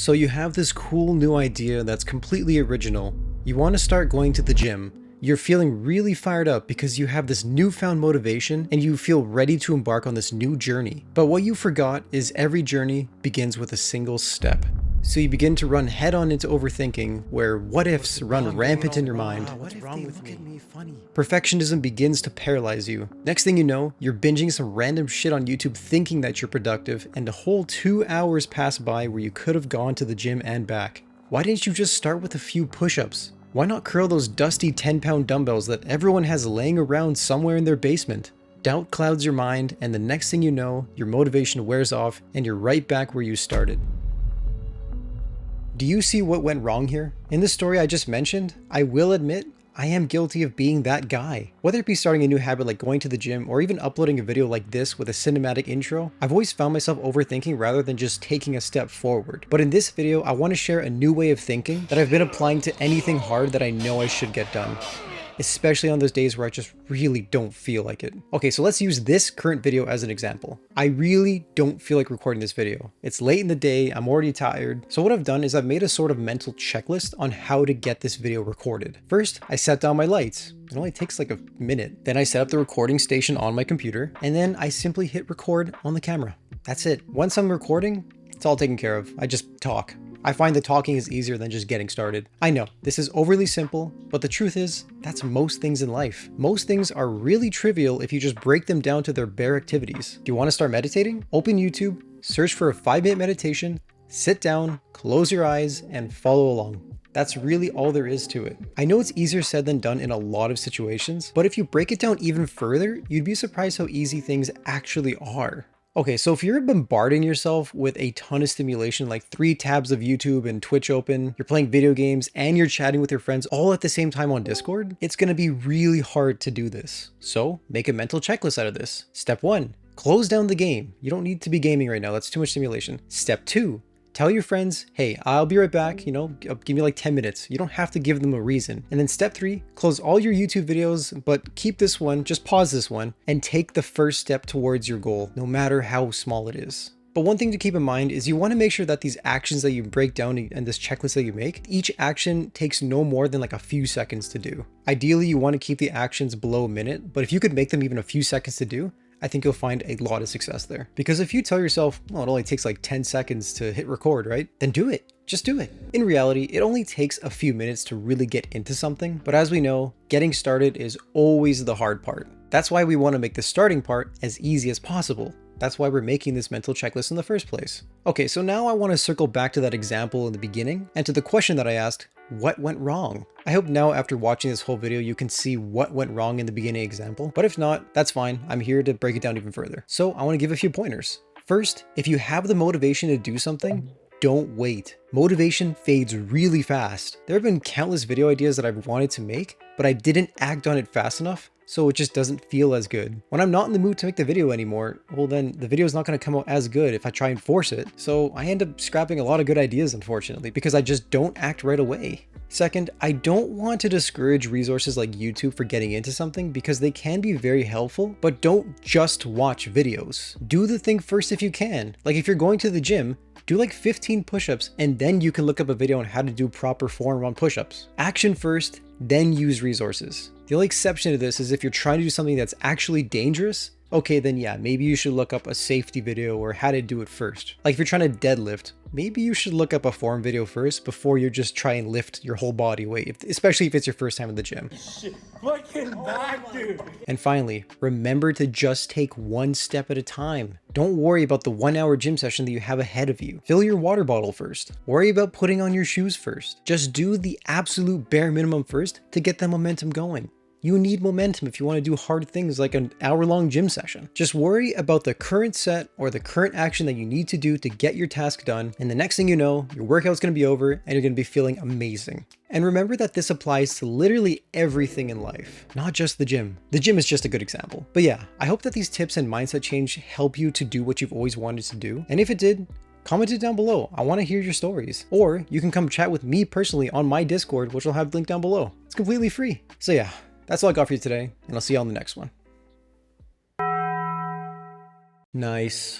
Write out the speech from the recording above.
So you have this cool new idea that's completely original. You want to start going to the gym. You're feeling really fired up because you have this newfound motivation and you feel ready to embark on this new journey. But what you forgot is every journey begins with a single step. So you begin to run head on into overthinking, where what ifs run rampant in your mind. What's wrong with me? Perfectionism begins to paralyze you. Next thing you know, you're binging some random shit on YouTube thinking that you're productive, and a whole 2 hours pass by where you could have gone to the gym and back. Why didn't you just start with a few push-ups? Why not curl those dusty 10-pound dumbbells that everyone has laying around somewhere in their basement? Doubt clouds your mind, and the next thing you know, your motivation wears off and you're right back where you started. Do you see what went wrong here? In the story I just mentioned, I will admit, I am guilty of being that guy. Whether it be starting a new habit like going to the gym or even uploading a video like this with a cinematic intro, I've always found myself overthinking rather than just taking a step forward. But in this video, I want to share a new way of thinking that I've been applying to anything hard that I know I should get done. Especially on those days where I just really don't feel like it. Okay, so let's use this current video as an example. I really don't feel like recording this video. It's late in the day, I'm already tired. So what I've done is I've made a sort of mental checklist on how to get this video recorded. First, I set down my lights. It only takes like a minute. Then I set up the recording station on my computer, and then I simply hit record on the camera. That's it. Once I'm recording, it's all taken care of. I just talk. I find that talking is easier than just getting started. I know, this is overly simple, but the truth is, that's most things in life. Most things are really trivial if you just break them down to their bare activities. Do you want to start meditating? Open YouTube, search for a 5-minute meditation, sit down, close your eyes, and follow along. That's really all there is to it. I know it's easier said than done in a lot of situations, but if you break it down even further, you'd be surprised how easy things actually are. Okay, so if you're bombarding yourself with a ton of stimulation, like 3 tabs of YouTube and Twitch open, you're playing video games, and you're chatting with your friends all at the same time on Discord, it's gonna be really hard to do this. So make a mental checklist out of this. Step 1, close down the game. You don't need to be gaming right now, that's too much stimulation. Step 2, tell your friends, hey, I'll be right back, give me like 10 minutes. You don't have to give them a reason. And then step 3, close all your YouTube videos, but keep this one, just pause this one, and take the first step towards your goal, no matter how small it is. But one thing to keep in mind is you want to make sure that these actions that you break down and this checklist that you make, each action takes no more than like a few seconds to do. Ideally, you want to keep the actions below a minute, but if you could make them even a few seconds to do, I think you'll find a lot of success there. Because if you tell yourself, well, it only takes like 10 seconds to hit record, right? Then do it. Just do it. In reality, it only takes a few minutes to really get into something, but as we know, getting started is always the hard part. That's why we want to make the starting part as easy as possible. That's why we're making this mental checklist in the first place. Okay, so now I want to circle back to that example in the beginning and to the question that I asked, what went wrong? I hope now after watching this whole video, you can see what went wrong in the beginning example, but if not, that's fine. I'm here to break it down even further. So I want to give a few pointers. First, if you have the motivation to do something, don't wait. Motivation fades really fast. There have been countless video ideas that I've wanted to make, but I didn't act on it fast enough, so it just doesn't feel as good. When I'm not in the mood to make the video anymore, well then the video is not going to come out as good if I try and force it. So I end up scrapping a lot of good ideas, unfortunately, because I just don't act right away. Second, I don't want to discourage resources like YouTube for getting into something because they can be very helpful, but don't just watch videos. Do the thing first if you can. Like if you're going to the gym, do like 15 push-ups and then you can look up a video on how to do proper form on push-ups. Action first, then use resources. The only exception to this is if you're trying to do something that's actually dangerous, okay, then yeah, maybe you should look up a safety video or how to do it first. Like if you're trying to deadlift, maybe you should look up a form video first before you just try and lift your whole body weight, especially if it's your first time in the gym. Shit, fucking back, dude. And finally, remember to just take one step at a time. Don't worry about the 1-hour gym session that you have ahead of you. Fill your water bottle first. Worry about putting on your shoes first. Just do the absolute bare minimum first to get the momentum going. You need momentum if you want to do hard things like an hour-long gym session. Just worry about the current set or the current action that you need to do to get your task done, and the next thing you know, your workout's going to be over and you're going to be feeling amazing. And remember that this applies to literally everything in life, not just the gym. The gym is just a good example. But yeah, I hope that these tips and mindset change help you to do what you've always wanted to do. And if it did, comment it down below. I want to hear your stories. Or you can come chat with me personally on my Discord, which I'll have linked down below. It's completely free. So yeah, that's all I got for you today, and I'll see you on the next one. Nice.